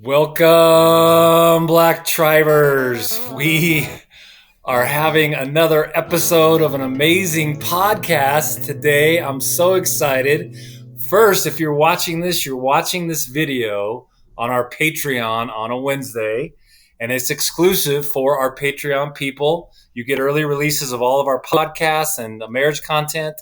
Welcome, Black Tribers. We are having another episode of an amazing podcast today. I'm so excited. First, if you're watching this video on our Patreon on a Wednesday, and it's exclusive for our Patreon people. You get early releases of all of our podcasts and the marriage content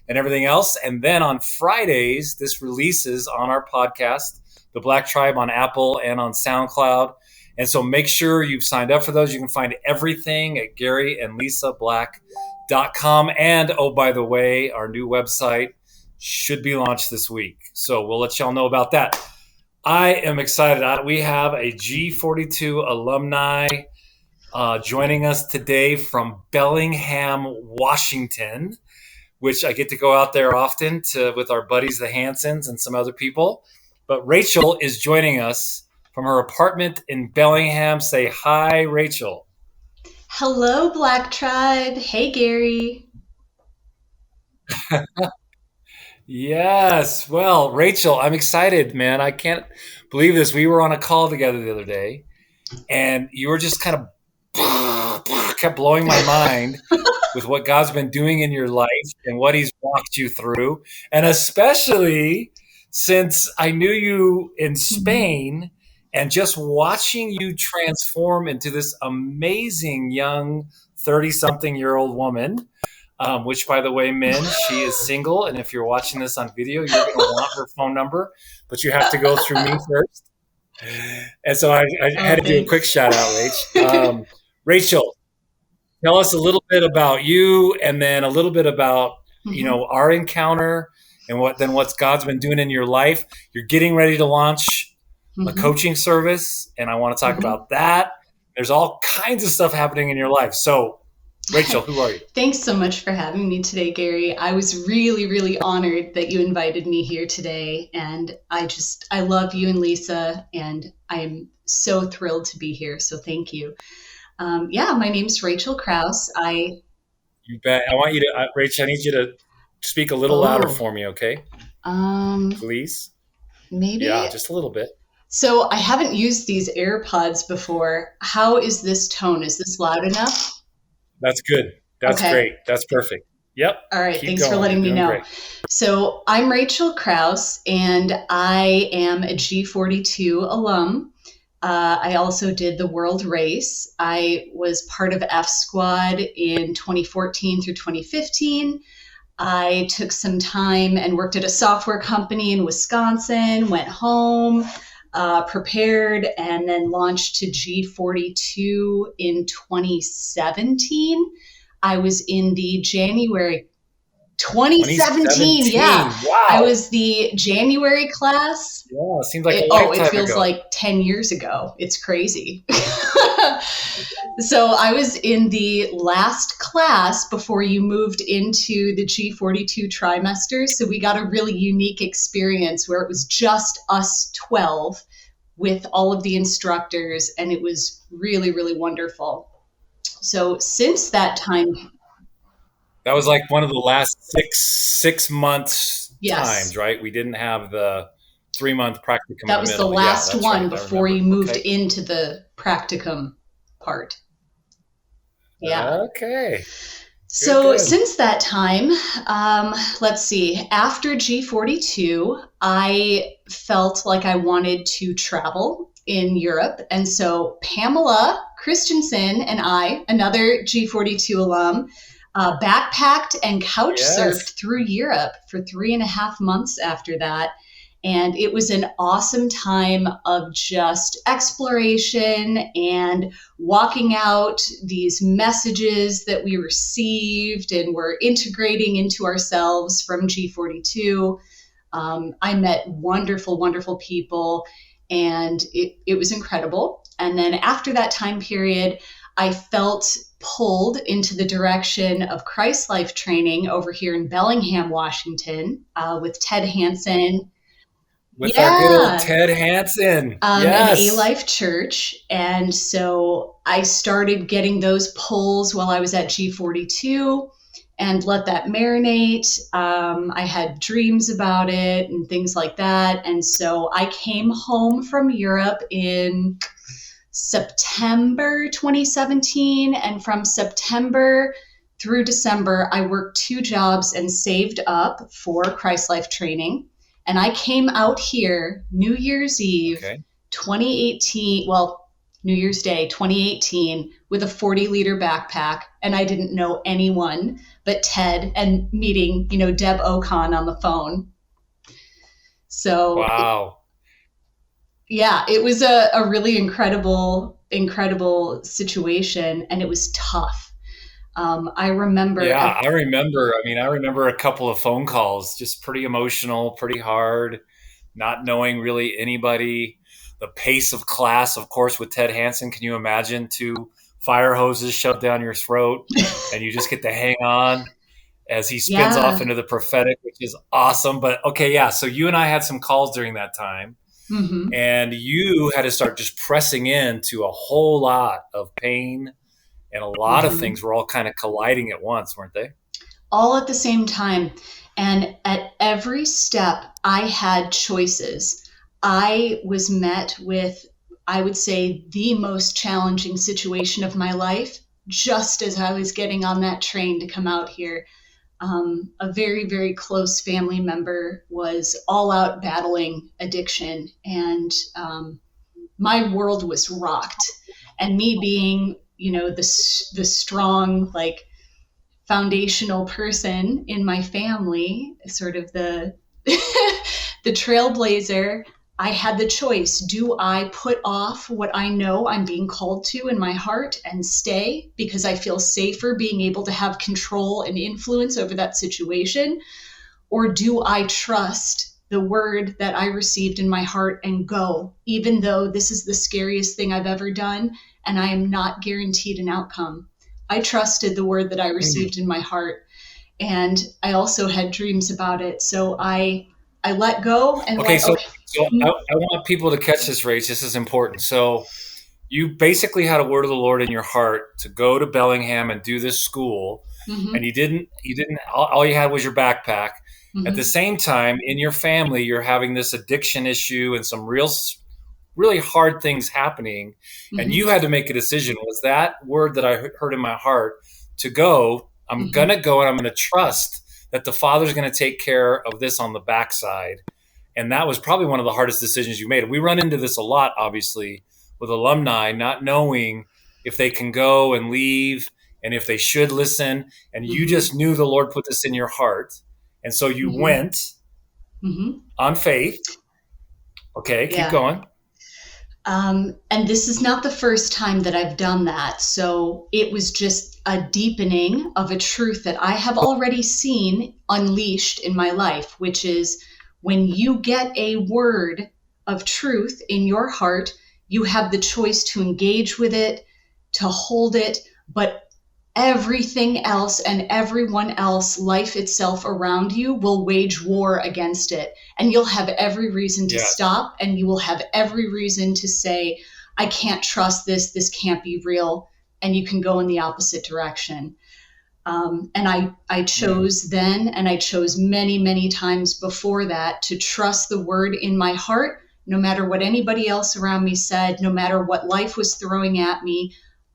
and everything else. And then on Fridays, this releases on our podcast, The Black Tribe, on Apple and on SoundCloud. And so make sure you've signed up for those. You can find everything at GaryandLisaBlack.com. And oh, by the way, our new website should be launched this week. So we'll let y'all know about that. I am excited. We have a G42 alumni joining us today from Bellingham, Washington, which I get to go out there often with our buddies, the Hansons, and some other people. But Rachel is joining us from her apartment in Bellingham. Say hi, Rachel. Hello, Black Tribe. Hey, Gary. Yes. Well, Rachel, I'm excited, man. I can't believe this. We were on a call together the other day, and you were just kind of kept blowing my mind with what God's been doing in your life and what he's walked you through. And especially since I knew you in Spain and just watching you transform into this amazing young 30-something-year-old woman, which, by the way, men, she is single. And if you're watching this on video, you're going to want her phone number, but you have to go through me first. And so I had to do a quick shout out, Rach. Rachel, tell us a little bit about you, and then a little bit about, our encounter and what's God's been doing in your life. You're getting ready to launch a coaching service, and I want to talk about that. There's all kinds of stuff happening in your life. So, Rachel, who are you? Thanks so much for having me today, Gary. I was really, really honored that you invited me here today. And I love you and Lisa, and I am so thrilled to be here. So thank you. My name's Rachel Krause. You bet. I want you to, Rachel, I need you to speak a little louder for me, okay? Please? Maybe? Yeah, just a little bit. So I haven't used these AirPods before. How is this tone? Is this loud enough? That's good. That's great. That's perfect. Yep. All right. Thanks for letting me know. Great. So I'm Rachel Krause, and I am a G42 alum. I also did the World Race. I was part of F Squad in 2014 through 2015. I took some time and worked at a software company in Wisconsin, went home, prepared, and then launched to G42 in 2017. I was in the January 2017. Yeah. Wow. I was the January class. Yeah, it seems like a lifetime it feels ago. like 10 years ago. It's crazy. So I was in the last class before you moved into the G42 trimester. So we got a really unique experience where it was just us 12 with all of the instructors, and it was really, really wonderful. So since that time... That was like one of the last six months times, right? We didn't have the 3-month practicum. That was the last one before you moved into the practicum part. Yeah. Okay. So since that time, let's see, after G42, I felt like I wanted to travel in Europe. And so Pamela Christensen and I, another G42 alum, backpacked and couch surfed through Europe for 3.5 months after that. And it was an awesome time of just exploration and walking out these messages that we received and were integrating into ourselves from G42. I met wonderful, wonderful people, and it was incredible. And then after that time period, I felt pulled into the direction of Christ Life training over here in Bellingham, Washington, with Ted Hansen. With our good old Ted Hansen. An A-Life church. And so I started getting those pulls while I was at G42. and let that marinate. I had dreams about it and things like that. And so I came home from Europe in September 2017. And from September through December, I worked 2 jobs and saved up for Christ Life training. And I came out here New Year's Eve, Okay. 2018, well, New Year's Day, 2018, with a 40-liter backpack. And I didn't know anyone but Ted, and meeting, Deb Ocon on the phone. So, wow. yeah, it was a really incredible situation, and it was tough. I remember. Yeah, I remember. I mean, I remember a couple of phone calls, just pretty emotional, pretty hard, not knowing really anybody. The pace of class, of course, with Ted Hansen. Can you imagine 2 fire hoses shoved down your throat and you just get to hang on as he spins off Yeah. into the prophetic, which is awesome. But okay, yeah. So you and I had some calls during that time, Mm-hmm. and you had to start just pressing into a whole lot of pain, and a lot of Mm-hmm. things were all kind of colliding at once, weren't they? All at the same time. And at every step, I had choices. I was met with, I would say, the most challenging situation of my life, just as I was getting on that train to come out here. A very, very close family member was all out battling addiction, and my world was rocked. And me being, the strong, like, foundational person in my family, sort of the the trailblazer, I had the choice. Do I put off what I know I'm being called to in my heart and stay because I feel safer being able to have control and influence over that situation? Or do I trust the word that I received in my heart and go, even though this is the scariest thing I've ever done and I am not guaranteed an outcome? I trusted the word that I Mm. received in my heart, and I also had dreams about it. So I let go and Okay, went, so okay. so I want people to catch this, Rach. This is important. So you basically had a word of the Lord in your heart to go to Bellingham and do this school, and Mm-hmm, you didn't all you had was your backpack. At the mm-hmm, same time, in your family, you're having this addiction issue and some really hard things happening, and mm-hmm, you had to make a decision. Was that word that I heard in my heart to go? I'm mm-hmm, gonna go, and I'm gonna trust that the Father's gonna take care of this on the backside. And that was probably one of the hardest decisions you made. We run into this a lot, obviously, with alumni not knowing if they can go and leave and if they should listen. And you mm-hmm, just knew the Lord put this in your heart. And so you mm-hmm, went mm-hmm. on faith. Okay, keep Yeah. going. And this is not the first time that I've done that. So it was just a deepening of a truth that I have already seen unleashed in my life, which is when you get a word of truth in your heart, you have the choice to engage with it, to hold it, but everything else and everyone else, life itself around you, will wage war against it. And you'll have every reason to Yes. stop, and you will have every reason to say, I can't trust this. This can't be real. And you can go in the opposite direction. And I Mm. chose then, and I chose many, many times before that, to trust the word in my heart, no matter what anybody else around me said, no matter what life was throwing at me.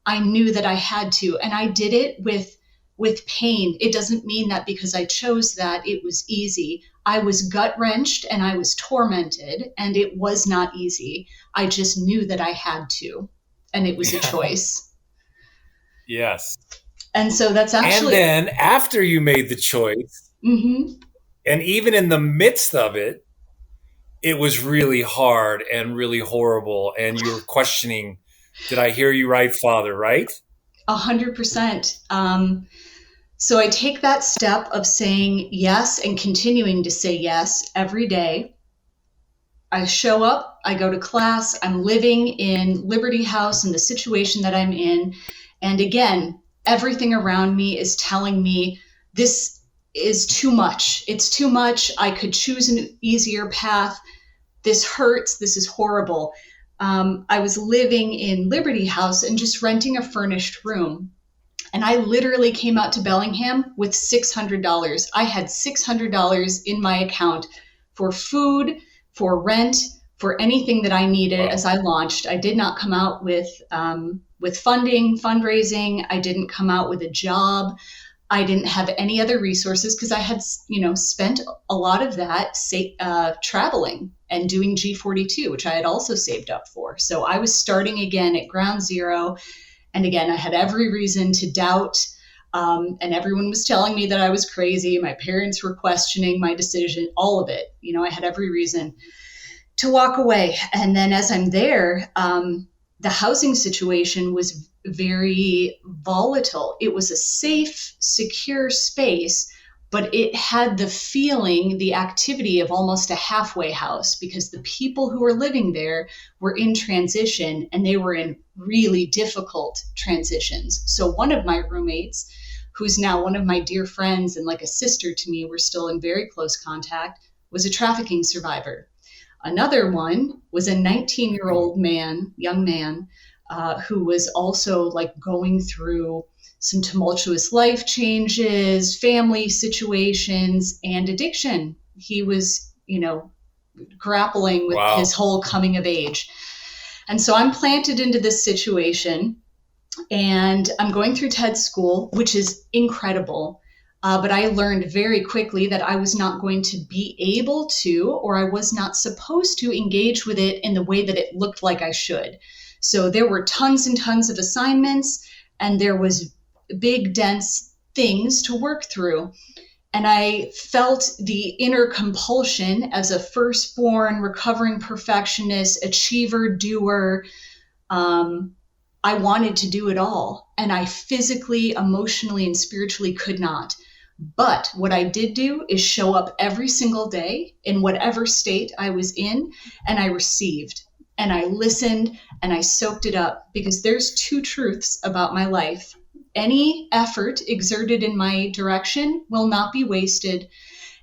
I knew that I had to, and I did it with pain. It doesn't mean that because I chose that it was easy. I was gut wrenched and I was tormented, and it was not easy. I just knew that I had to, and it was a choice. Yes. And so that's And actually. then after you made the choice, Mhm. and even in the midst of it, it was really hard and really horrible. And you were questioning, did I hear you right, Father? Right? 100%. So I take that step of saying yes and continuing to say yes every day. I show up, I go to class, I'm living in Liberty House in the situation that I'm in. And again, everything around me is telling me this is too much. It's too much. I could choose an easier path. This hurts. This is horrible. I was living in Liberty House and just renting a furnished room. And I literally came out to Bellingham with $600. I had $600 in my account for food, for rent, for anything that I needed as Wow. I launched. I did not come out with funding, fundraising. I didn't come out with a job. I didn't have any other resources because I had, spent a lot of that traveling and doing G42, which I had also saved up for. So I was starting again at ground zero. And again, I had every reason to doubt. And everyone was telling me that I was crazy. My parents were questioning my decision, all of it. I had every reason to walk away. And then as I'm there, the housing situation was very volatile. It was a safe, secure space, but it had the feeling, the activity of almost a halfway house because the people who were living there were in transition and they were in really difficult transitions. So one of my roommates, who's now one of my dear friends and like a sister to me, we're still in very close contact, was a trafficking survivor. Another one was a 19-year-old young man, who was also like going through some tumultuous life changes, family situations, and addiction. He was, grappling with his Wow. whole coming of age. And so I'm planted into this situation and I'm going through TED school, which is incredible. But I learned very quickly that I was not going to be able to, or I was not supposed to engage with it in the way that it looked like I should. So there were tons and tons of assignments, and there was big, dense things to work through. And I felt the inner compulsion as a firstborn, recovering perfectionist, achiever, doer. Um, I wanted to do it all, and I physically, emotionally, and spiritually could not. But what I did do is show up every single day in whatever state I was in, and I received, and I listened, and I soaked it up because there's two truths about my life. Any effort exerted in my direction will not be wasted,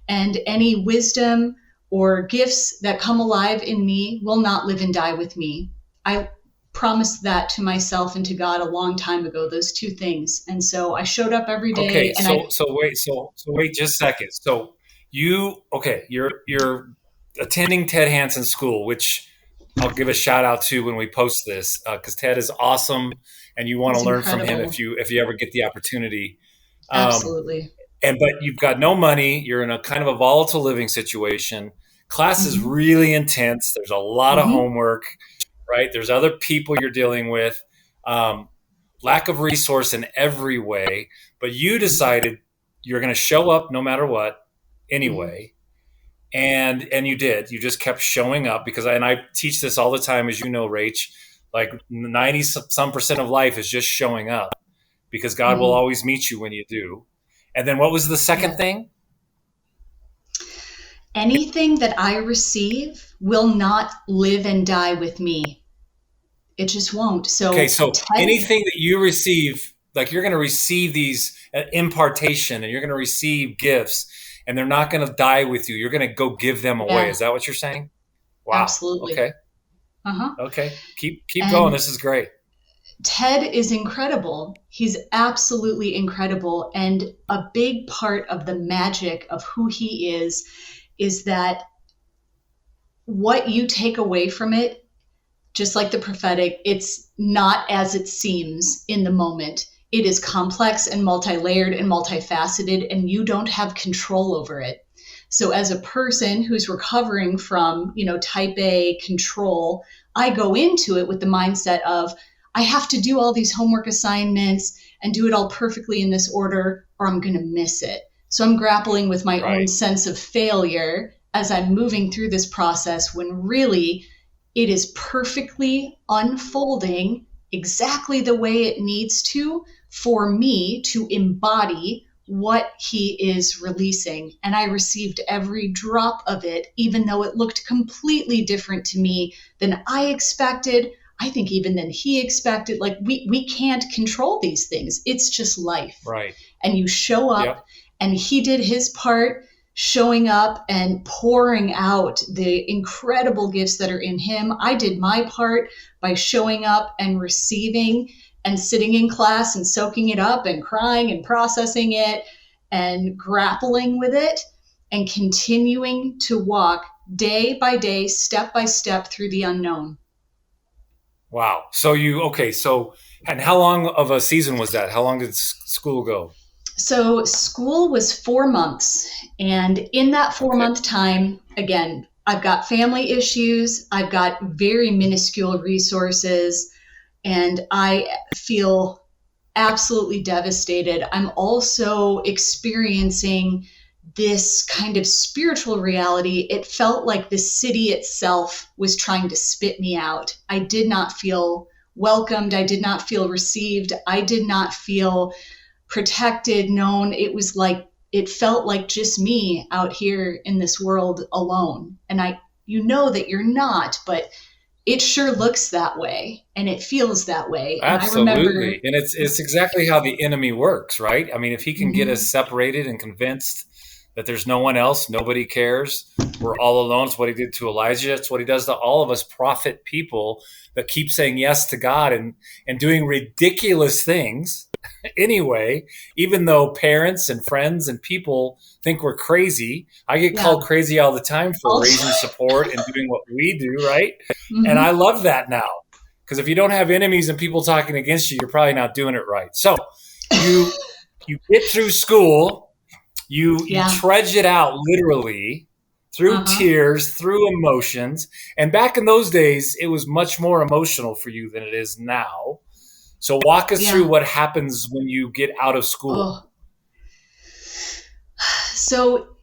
and any wisdom or gifts that come alive in me will not live and die with me. I promised that to myself and to God a long time ago, those two things. And so I showed up every day Okay, and I, so wait just a second. So you're attending Ted Hansen School, which I'll give a shout out to when we post this because Ted is awesome, and you want to it's learn from him incredible. if you ever get the opportunity. Um, Absolutely. but you've got no money. You're in a kind of a volatile living situation. Class is Mm-hmm. really intense. There's a lot of Mm-hmm. homework, right? There's other people you're dealing with. Um, Lack of resource in every way, but you decided you're going to show up no matter what Mm-hmm. anyway. And you did. You just kept showing up because I teach this all the time, as you know, Rach. Like 90 some percent of life is just showing up because God will Mm-hmm. always meet you when you do. And then what was the second Yeah. thing? Anything that I receive will not live and die with me. It just won't. Okay, So so Ted, anything that you receive, like you're going to receive these impartation and you're going to receive gifts and they're not going to die with you. You're going to go give them away. yeah, Is that what you're saying? Wow. absolutely. Okay. Uh-huh. Okay. Keep going. And This is great. Ted is incredible. He's absolutely incredible. And a big part of the magic of who he is that what you take away from it, just like the prophetic, it's not as it seems in the moment. It is complex and multi-layered and multifaceted, and you don't have control over it. So as a person who's recovering from, type A control, I go into it with the mindset of I have to do all these homework assignments and do it all perfectly in this order or I'm going to miss it. So I'm grappling with my own Right. sense of failure as I'm moving through this process when really it is perfectly unfolding exactly the way it needs to for me to embody what he is releasing. And I received every drop of it, even though it looked completely different to me than I expected. I think even than he expected. Like we can't control these things. It's just life. Right. And you show up Yep. and he did his part showing up and pouring out the incredible gifts that are in him. I did my part by showing up and receiving and sitting in class and soaking it up and crying and processing it and grappling with it and continuing to walk day by day, step by step through the unknown. Wow. And how long of a season was that? How long did school go? So school was 4 months. And in that 4 month time, again, I've got family issues, I've got very minuscule resources, and I feel absolutely devastated. I'm also experiencing this kind of spiritual reality. It felt like the city itself was trying to spit me out. I did not feel welcomed. I did not feel received. I did not feel protected, known. It felt like just me out here in this world alone. And you know that you're not, but it sure looks that way and it feels that way. And I remember, Absolutely. And it's exactly how the enemy works, right? I mean, if he can get mhm, us separated and convinced that there's no one else, nobody cares, we're all alone. It's what he did to Elijah. It's what he does to all of us prophet people that keep saying yes to God and doing ridiculous things anyway, even though parents and friends and people think we're crazy. I get yeah, called crazy all the time for also, raising support and doing what we do, right? And I mhm. love that now. Because if you don't have enemies and people talking against you, you're probably not doing it right. So you you get through school, you Yeah, trudge it out literally through uh-huh, tears, through emotions. And back in those days, it was much more emotional for you than it is now. So walk us through yeah. what happens when you get out of school. Oh, so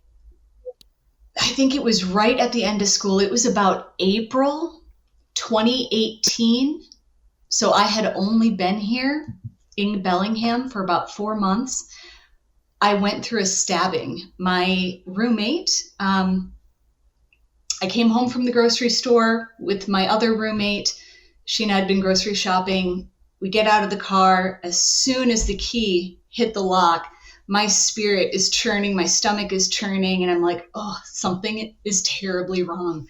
I think it was right at the end of school. It was about April 2018. So I had only been here in Bellingham for about 4 months. I went through a stabbing. My roommate, I came home from the grocery store with my other roommate. She and I had been grocery shopping. We get out of the car. As soon as the key hit the lock, my spirit is churning, my stomach is churning, and I'm like, oh, something is terribly wrong.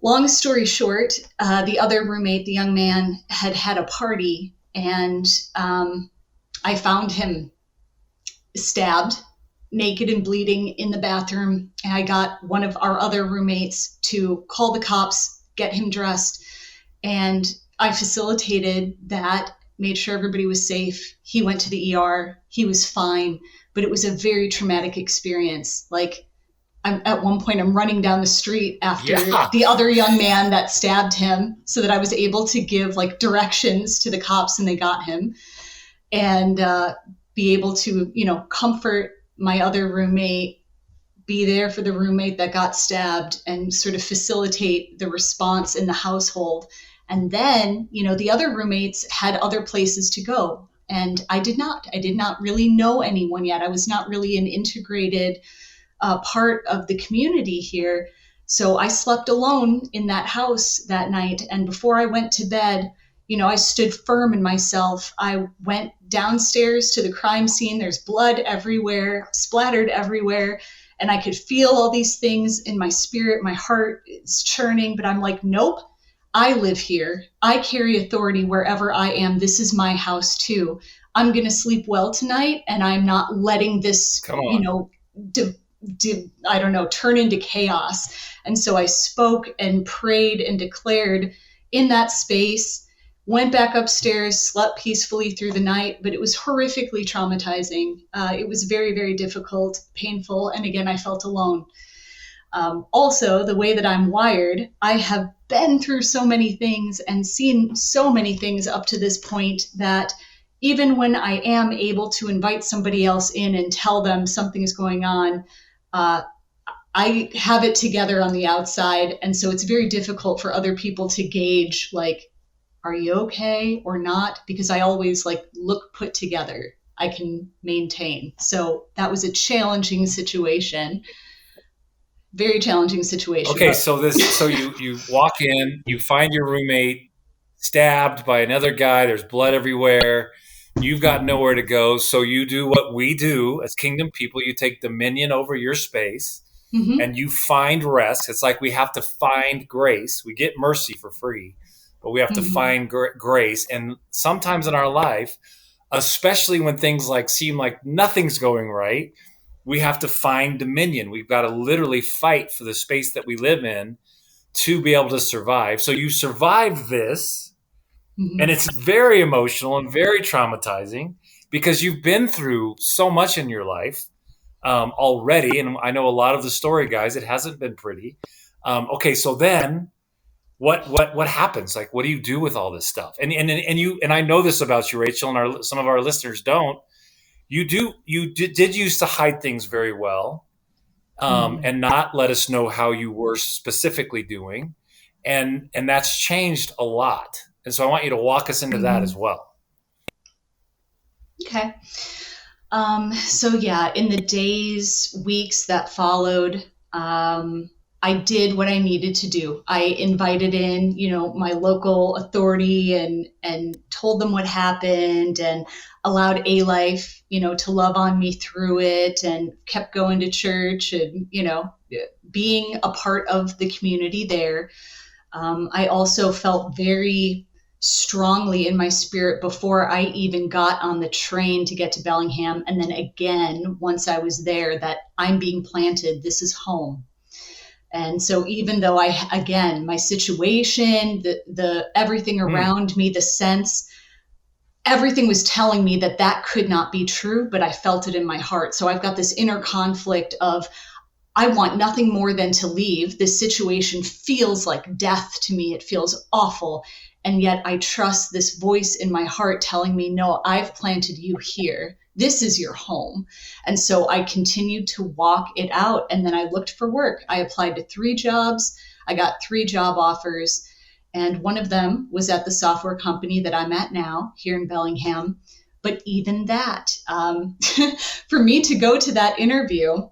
Long story short, the other roommate, the young man, had had a party, and I found him stabbed, naked and bleeding in the bathroom. And I got one of our other roommates to call the cops, get him dressed. And I facilitated that, made sure everybody was safe. He went to the ER. He was fine. But it was a very traumatic experience. Like, at one point, I'm running down the street after Yeah. the other young man that stabbed him so that I was able to give like directions to the cops and they got him. And be able to, comfort my other roommate, be there for the roommate that got stabbed, and sort of facilitate the response in the household. And then, the other roommates had other places to go. And I did not. I did not really know anyone yet. I was not really an integrated part of the community here. So I slept alone in that house that night. And before I went to bed, I stood firm in myself. I went downstairs to the crime scene. There's blood everywhere, splattered everywhere. And I could feel all these things in my spirit. My heart is churning, but I'm like, nope, I live here. I carry authority wherever I am. This is my house too. I'm going to sleep well tonight, and I'm not letting this, Come on. I don't know, turn into chaos. And so I spoke and prayed and declared in that space, went back upstairs, slept peacefully through the night, but it was horrifically traumatizing. It was very, very difficult, painful. And again, I felt alone. Also, the way that I'm wired, I have been through so many things and seen so many things up to this point that even when I am able to invite somebody else in and tell them something is going on, uh, I have it together on the outside. And so it's very difficult for other people to gauge, like, are you okay or not? Because I always look put together. I can maintain. So that was a challenging situation, very challenging situation. Okay, But so you walk in, you find your roommate stabbed by another guy, there's blood everywhere. You've got nowhere to go, so you do what we do as kingdom people, you take dominion over your space mhm, and you find rest. It's like we have to find grace. We get mercy for free, but we have to Mm-hmm. find grace. And sometimes in our life, especially when things like seem like nothing's going right, we have to find dominion. We've got to literally fight for the space that we live in to be able to survive. So you survive this, and Mm-hmm. it's very emotional and very traumatizing because you've been through so much in your life already. And I know a lot of the story, guys, it hasn't been pretty. Okay, so then what happens? Like, what do you do with all this stuff? And I know this about you, Rachel, and some of our listeners don't. You did used to hide things very well, Mm-hmm. and not let us know how you were specifically doing, and that's changed a lot. And so I want you to walk us into that Mm-hmm. as well. Okay. So yeah, in the days, weeks that followed, I did what I needed to do. I invited in, my local authority and told them what happened and allowed A Life, to love on me through it and kept going to church and, being a part of the community there. I also felt very strongly in my spirit before I even got on the train to get to Bellingham. And then again, once I was there, that I'm being planted, this is home. And so even though again, my situation, the everything Hmm. around me, the sense, everything was telling me that that could not be true, but I felt it in my heart. So I've got this inner conflict of I want nothing more than to leave. This situation feels like death to me. It feels awful. And yet I trust this voice in my heart telling me, no, I've planted you here. This is your home. And so I continued to walk it out. And then I looked for work. I applied to 3 jobs. I got 3 job offers. And one of them was at the software company that I'm at now here in Bellingham. But even that, for me to go to that interview,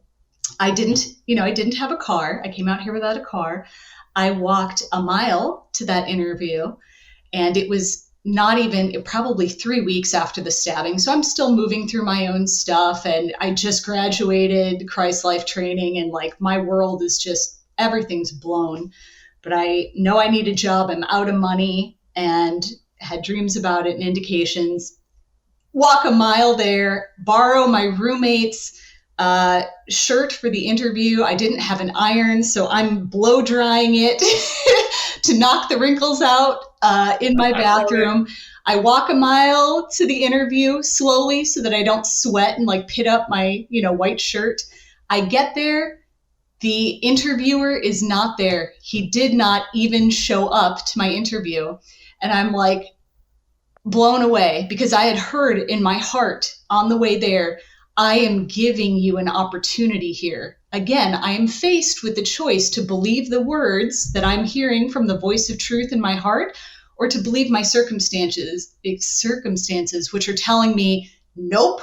I didn't have a car. I came out here without a car. I walked a mile to that interview, and it was not even probably 3 weeks after the stabbing. So I'm still moving through my own stuff, and I just graduated Christ Life training, and like my world is just everything's blown. But I know I need a job. I'm out of money and had dreams about it and indications. Walk a mile there, borrow my roommate's shirt for the interview. I didn't have an iron, so I'm blow drying it to knock the wrinkles out in my I love it. bathroom. I walk a mile to the interview slowly so that I don't sweat and like pit up my, white shirt. I get there. The interviewer is not there. He did not even show up to my interview. And I'm like, blown away because I had heard in my heart on the way there, I am giving you an opportunity here. Again, I am faced with the choice to believe the words that I'm hearing from the voice of truth in my heart or to believe my circumstances which are telling me, nope,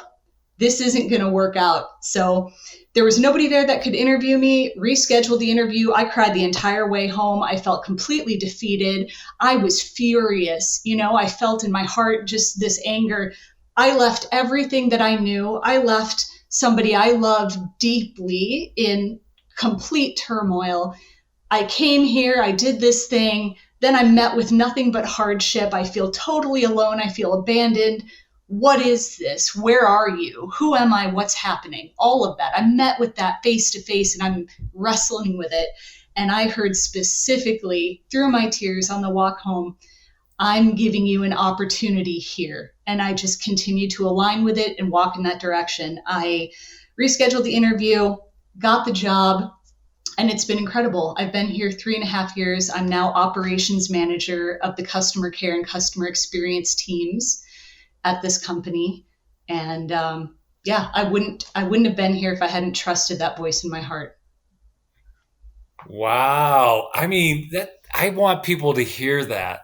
this isn't going to work out. So there was nobody there that could interview me, rescheduled the interview. I cried the entire way home. I felt completely defeated. I was furious. I felt in my heart just this anger. I left everything that I knew. I left somebody I loved deeply in complete turmoil. I came here, I did this thing, then I'm met with nothing but hardship. I feel totally alone. I feel abandoned. What is this? Where are you? Who am I? What's happening? All of that. I'm met with that face to face and I'm wrestling with it. And I heard specifically through my tears on the walk home, I'm giving you an opportunity here. And I just continued to align with it and walk in that direction. I rescheduled the interview, got the job, and it's been incredible. I've been here 3.5 years. I'm now operations manager of the customer care and customer experience teams at this company. And yeah, I wouldn't have been here if I hadn't trusted that voice in my heart. Wow. I mean, that I want people to hear that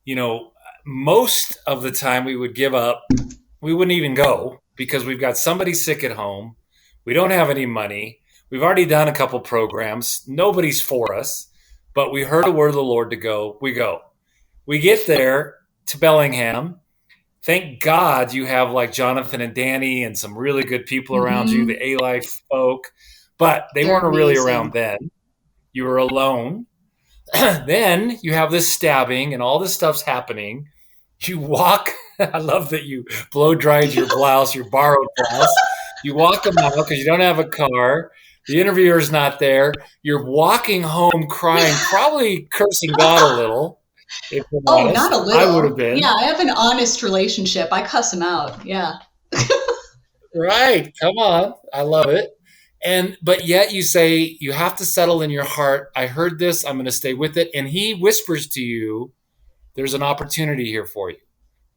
you know, most of the time we would give up. We wouldn't even go because we've got somebody sick at home. We don't have any money. We've already done a couple programs. Nobody's for us, but we heard a word of the Lord to go. We go. We get there to Bellingham. Thank God you have like Jonathan and Danny and some really good people around you, Mm-hmm. the A Life folk, but they They're weren't really around amazing. then. You were alone. Then you have this stabbing and all this stuff's happening. You walk. I love that you blow dried your blouse, your borrowed blouse. You walk them out because you don't have a car. The interviewer's not there. You're walking home crying, probably cursing God a little, if I'm Oh, not honest. a I would have little. Yeah, been. I have an honest relationship. I cuss him out. Yeah. Right. Come on. I love it. But yet you say you have to settle in your heart. I heard this. I'm going to stay with it. And he whispers to you, there's an opportunity here for you.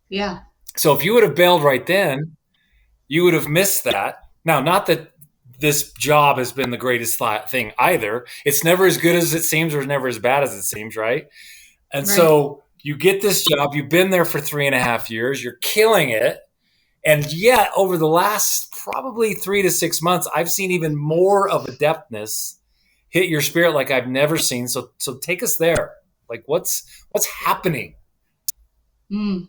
Yeah. So if you would have bailed right then, you would have missed that. Now, not that this job has been the greatest thing either. It's never as good as it seems or never as bad as it seems, right? And Right. so you get this job. You've been there for 3.5 years. You're killing it. And yet, over the last probably 3 to 6 months, I've seen even more of adeptness hit your spirit like I've never seen. So take us there. Like what's happening? Mm.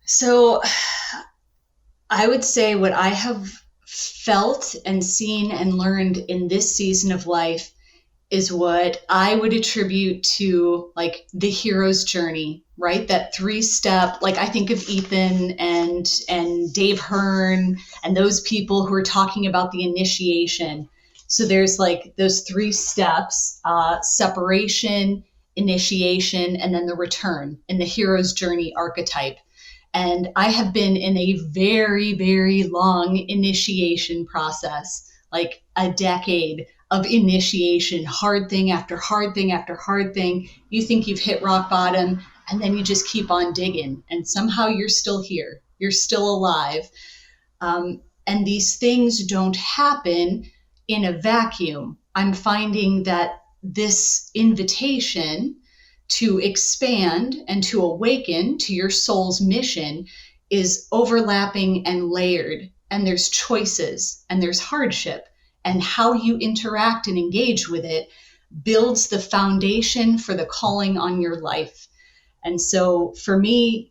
So I would say what I have felt and seen and learned in this season of life is what I would attribute to like the hero's journey, right? That three-step, like I think of Ethan and Dave Hearn and those people who are talking about the initiation. So there's like those three steps: separation, initiation, and then the return in the hero's journey archetype. And I have been in a very, very long initiation process, like a decade of initiation, hard thing after hard thing after hard thing. You think you've hit rock bottom, and then you just keep on digging, and somehow you're still here. You're still alive. And these things don't happen in a vacuum. I'm finding that this invitation to expand and to awaken to your soul's mission is overlapping and layered. And there's choices and there's hardship. And how you interact and engage with it builds the foundation for the calling on your life. And so for me,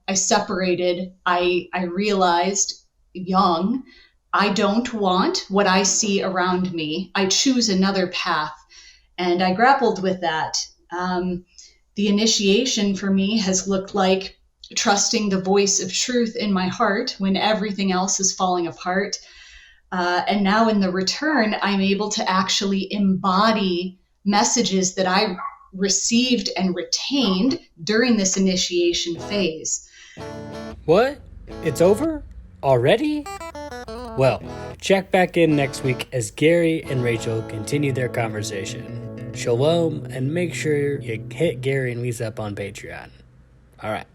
I separated. I realized young, I don't want what I see around me. I choose another path. And I grappled with that. The initiation for me has looked like trusting the voice of truth in my heart when everything else is falling apart. And now in the return, I'm able to actually embody messages that I received and retained during this initiation phase. What? It's over? Already? Well, check back in next week as Gary and Rachel continue their conversation. Shalom, and make sure you hit Gary and Lisa up on Patreon. All right.